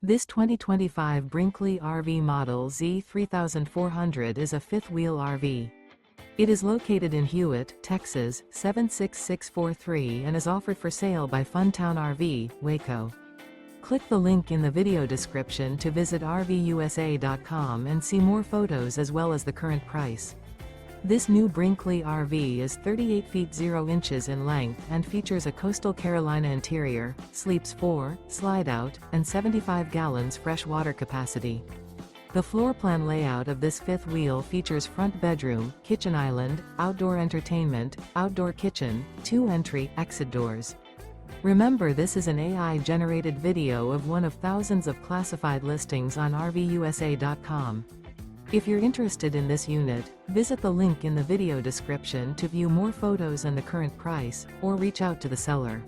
This 2025 Brinkley RV Model Z 3400 is a fifth-wheel RV. It is located in Hewitt, Texas, 76643 and is offered for sale by Funtown RV, Waco. Click the link in the video description to visit RVUSA.com and see more photos as well as the current price. This new Brinkley RV is 38 feet 0 inches in length and features a coastal Carolina interior, sleeps 4, slide-out, and 75 gallons fresh water capacity. The floor plan layout of this fifth wheel features front bedroom, kitchen island, outdoor entertainment, outdoor kitchen, 2 entry/exit doors. Remember, this is an AI-generated video of one of thousands of classified listings on RVUSA.com. If you're interested in this unit, visit the link in the video description to view more photos and the current price, or reach out to the seller.